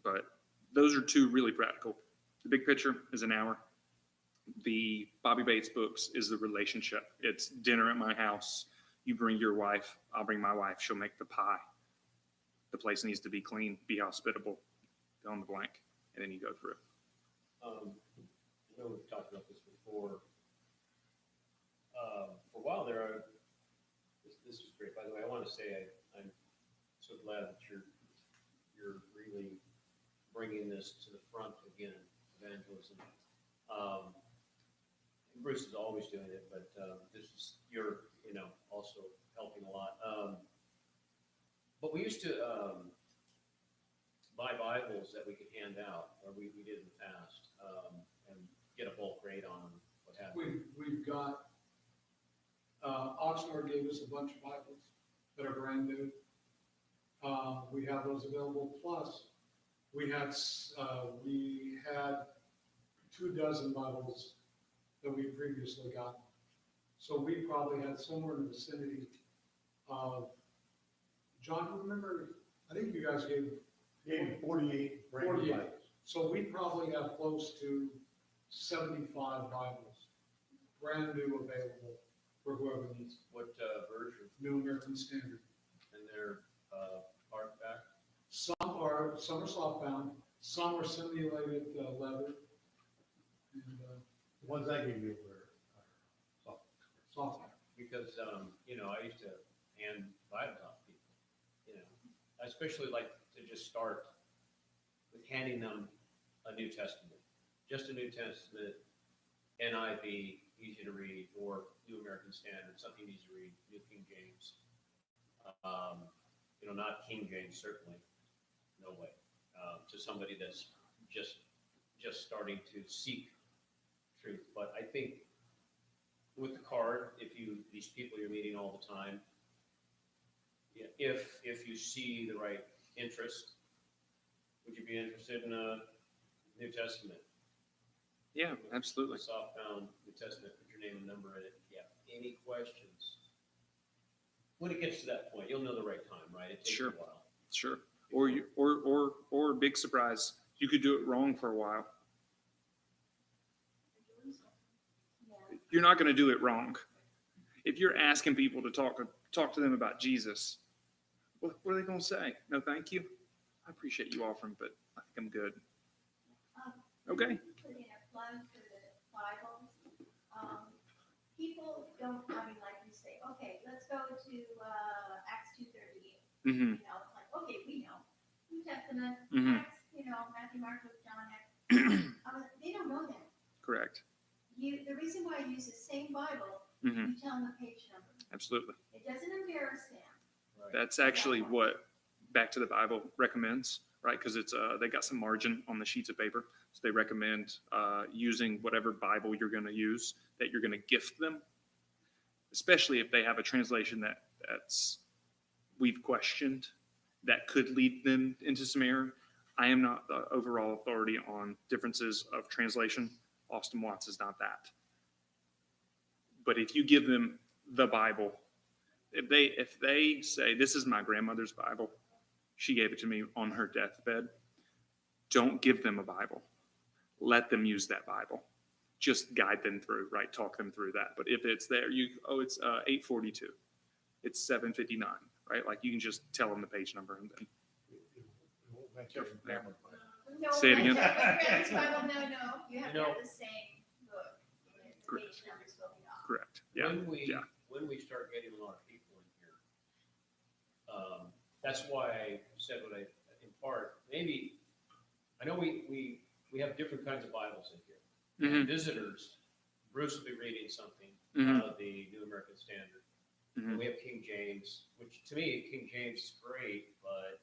But those are 2 really practical. The big picture is an hour. The Bobby Bates books is the relationship. It's dinner at my house. You bring your wife. I'll bring my wife. She'll make the pie. The place needs to be clean, be hospitable, fill in the blank, and then you go through. I know we've talked about this before. For a while there, this is great. By the way, I want to say I'm so glad that you're really bringing this to the front again, evangelism. Bruce is always doing it, but you're also helping a lot. But we used to buy Bibles that we could hand out, or we did in the past, and get a bulk rate on them, what have you. We've got, Oxnard gave us a bunch of Bibles that are brand new. We have those available. Plus, we had 2 dozen Bibles that we previously got. So we probably had somewhere in the vicinity of, John, do you remember? I think you guys gave 48 brand new 48. Bibles. So we probably have close to 75 Bibles, brand new, available for whoever needs. What version? New American Standard. And they're hardback? Some are softbound, some are simulated leather, and The ones I gave you were soft. softbound. Because, I used to hand Bibles out to people, I especially like to just start with handing them a New Testament, just a New Testament, NIV, easy to read, or New American Standard, something easy to read, New King James. Not King James, certainly, no way, to somebody that's just starting to seek truth. But I think with the card, these people you're meeting all the time, if you see the right interest, would you be interested in a New Testament? Yeah, absolutely. Softbound New Testament, put your name and number in it. If you have any questions, when it gets to that point, you'll know the right time, right? It takes Sure. a while. Sure. Or big surprise, you could do it wrong for a while. You're not going to do it wrong. If you're asking people to talk to them about Jesus, what are they going to say? No, thank you. I appreciate you offering, but I think I'm good. Okay. Put in a plug for the Bibles. People don't, like you say, okay, let's go to Acts 2:38. Mm-hmm. It's like, okay, we know. New Testament, Mhm. Acts, Matthew, Mark, Luke, John, Acts. They don't know that. Correct. The reason why I use the same Bible, Mm-hmm. you tell them the page number. Absolutely. It doesn't embarrass them. Right. That's actually what Back to the Bible recommends, right? Because it's they got some margin on the sheets of paper, so they recommend using whatever Bible you're going to use, that you're going to gift them, especially if they have a translation that's we've questioned, that could lead them into some error. I am not the overall authority on differences of translation. Austin Watts is not that. But if you give them the Bible, if they say, this is my grandmother's Bible, she gave it to me on her deathbed, don't give them a Bible. Let them use that Bible. Just guide them through, right? Talk them through that. But if it's there, it's 842. It's 759, right? Like you can just tell them the page number and then It won't match up with grandma's Bible. No, Say it again. Grandma's Bible, no, you have to You know- have the same book. The Correct. page numbers will be off. correct. Yeah. When we start getting a lot of people in here, that's why I said what I, in part, maybe, I know we have different kinds of Bibles in here. Mhm. Visitors, Bruce will be reading something Mhm. out of the New American Standard. Mhm. And we have King James, which to me, King James is great, but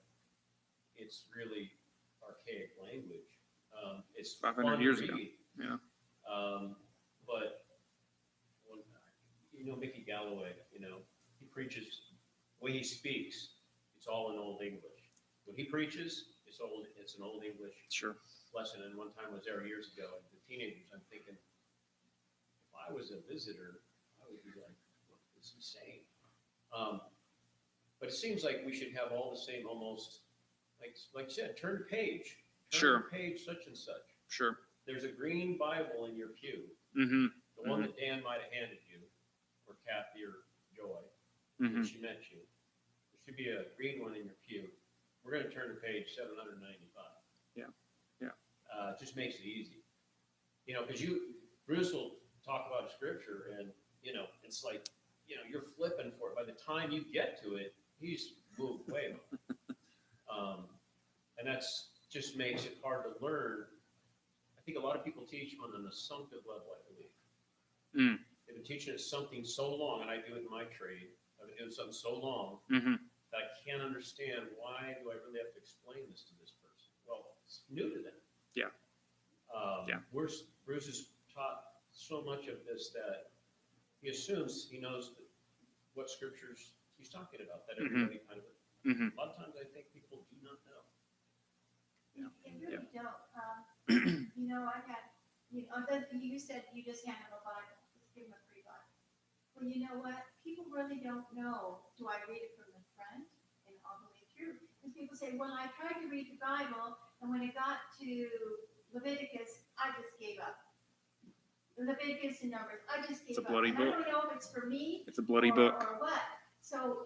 it's really archaic language. It's 500 fun to years ago. read. Yeah. But when, Mickey Galloway, he preaches, the way he speaks, it's all in Old English. When he preaches, it's an Old English Sure. lesson. And one time I was there years ago, and the teenagers, I'm thinking, if I was a visitor, I would be like, what is he saying? But it seems like we should have all the same, almost, like you said, turn page. Sure. To page such and such. Sure. There's a green Bible in your pew, Mm-hmm. the one that Dan might have handed you, or Kathy or Joy, Mm-hmm. when she met you. There should be a green one in your pew. We're going to turn to page 795. Yeah. Yeah. It just makes it easy. Because Bruce will talk about a scripture and, it's like, you're flipping for it. By the time you get to it, he's moved way on. And that's just makes it hard to learn. I think a lot of people teach on an assumptive level, I believe. Mm. They've been teaching us something so long, and I do it in my trade. I've been doing something so long Mm-hmm. that I can't understand why do I really have to explain this to this person? Well, it's new to them. Yeah. Yeah. Bruce has taught so much of this that he assumes he knows what scriptures he's talking about, that everybody kind of, Mm-hmm. a lot of times I think people do not know. You really don't. I got, you said you just hand them a Bible, just give them a free Bible. Well, you know what? People really don't know, do I read it from the front and all the way through? Because people say, well, I tried to read the Bible, and when it got to Leviticus, I just gave up. Leviticus and Numbers, I just gave It's a up. bloody And book. I don't know if it's for me It's a bloody book. or what. So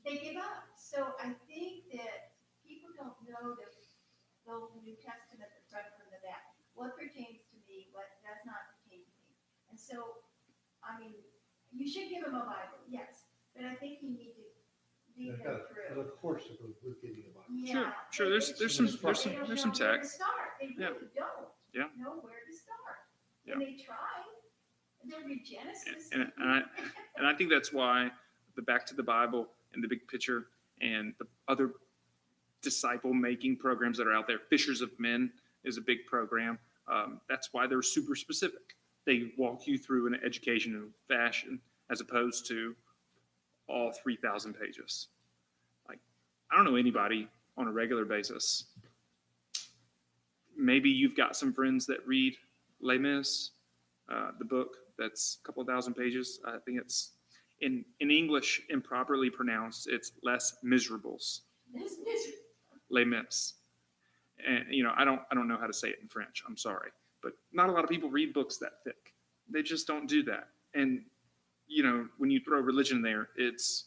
they give up. So I think that people don't know the New Testament, the front from the back. What pertains to me, what does not pertain to me. And so, you should give them a Bible, yes, but I think you need to lead They've them got through. a course that goes with getting a Bible. Yeah. Sure. There's some They don't know text. where to start. They Yeah. really don't Yeah. know where to start. Yeah. And they try. And they read Genesis. And I think that's why the Back to the Bible and the Big Picture and the other disciple making programs that are out there, Fishers of Men is a big program. That's why they're super specific. They walk you through an educational fashion as opposed to all 3,000 pages. Like, I don't know anybody on a regular basis. Maybe you've got some friends that read Les Mis, the book that's a couple of thousand pages. I think it's in English, improperly pronounced, it's Les Miserables. Les Mis. And I don't know how to say it in French. I'm sorry, but not a lot of people read books that thick. They just don't do that. And when you throw religion there, it's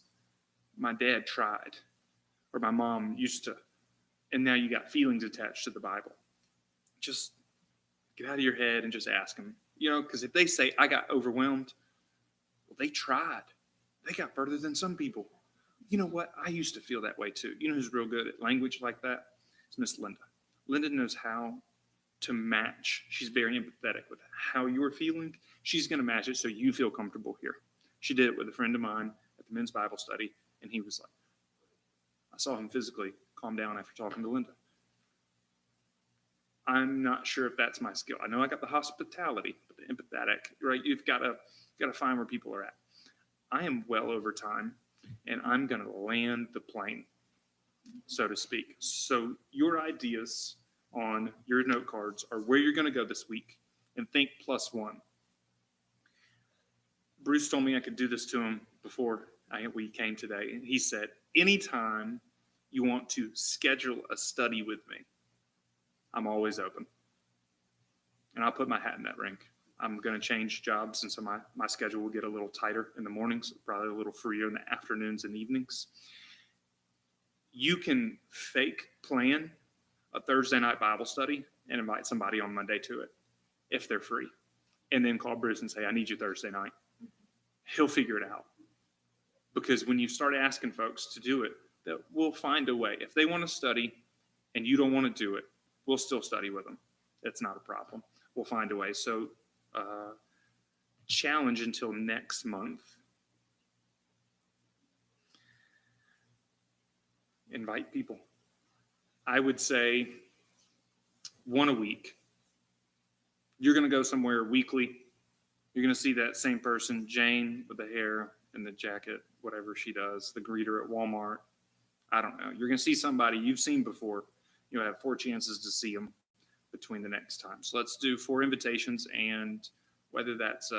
my dad tried, or my mom used to, and now you got feelings attached to the Bible. Just get out of your head and just ask them. Because if they say I got overwhelmed, well, they tried. They got further than some people. You know what? I used to feel that way too. You know who's real good at language like that? It's Miss Linda. Linda knows how to match. She's very empathetic with how you're feeling. She's going to match it so you feel comfortable here. She did it with a friend of mine at the men's Bible study, and he was like, I saw him physically calm down after talking to Linda. I'm not sure if that's my skill. I know I got the hospitality, but the empathetic, right? You've got to find where people are at. I am well over time, and I'm going to land the plane, so to speak. So your ideas on your note cards are where you're going to go this week, and think +1. Bruce told me I could do this to him before we came today. And he said, anytime you want to schedule a study with me, I'm always open. And I'll put my hat in that ring. I'm going to change jobs, and so my schedule will get a little tighter in the mornings, probably a little freer in the afternoons and evenings. You can fake plan a Thursday night Bible study and invite somebody on Monday to it if they're free, and then call Bruce and say, I need you Thursday night. He'll figure it out. Because when you start asking folks to do it, that we'll find a way. If they want to study and you don't want to do it, we'll still study with them. It's not a problem. We'll find a way. So challenge until next month. Invite people. I would say one a week. You're going to go somewhere weekly. You're going to see that same person, Jane, with the hair and the jacket, whatever she does, the greeter at Walmart. I don't know. You're going to see somebody you've seen before. You'll have 4 chances to see them between the next time. So let's do 4 invitations, and whether that's,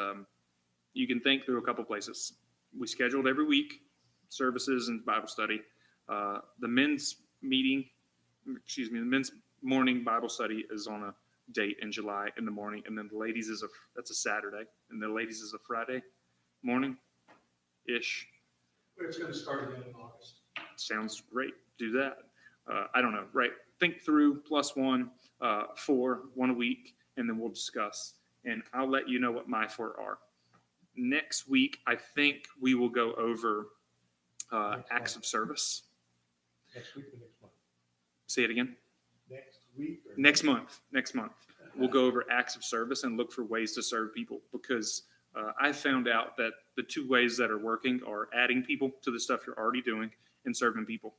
you can think through a couple places. We scheduled every week services and Bible study. The men's the men's morning Bible study is on a date in July in the morning, and then the ladies that's a Saturday, and the ladies is a Friday morning-ish. It's going to start again in August. Sounds great. Do that. I don't know, right? Think through +1, 4, 1 a week, and then we'll discuss. And I'll let you know what my 4 are. Next week, I think we will go over acts of service. Next week or next month? Say it again. Next week or? Next month. We'll go over acts of service and look for ways to serve people, because I found out that the 2 ways that are working are adding people to the stuff you're already doing and serving people.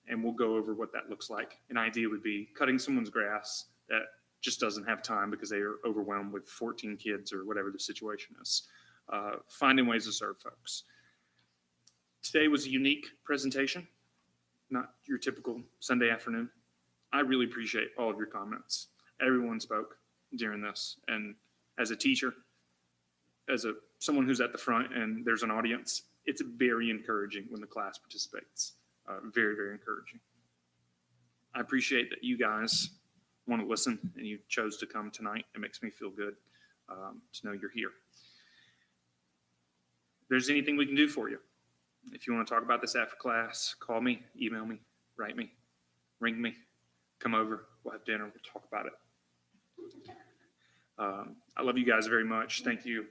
And we'll go over what that looks like. An idea would be cutting someone's grass that just doesn't have time because they are overwhelmed with 14 kids or whatever the situation is. Finding ways to serve folks. Today was a unique presentation, not your typical Sunday afternoon. I really appreciate all of your comments. Everyone spoke during this. And as a teacher, as someone who's at the front and there's an audience, it's very encouraging when the class participates. Very, very encouraging. I appreciate that you guys want to listen and you chose to come tonight. It makes me feel good to know you're here. If there's anything we can do for you, if you want to talk about this after class, call me, email me, write me, ring me, come over, we'll have dinner, we'll talk about it. I love you guys very much. Thank you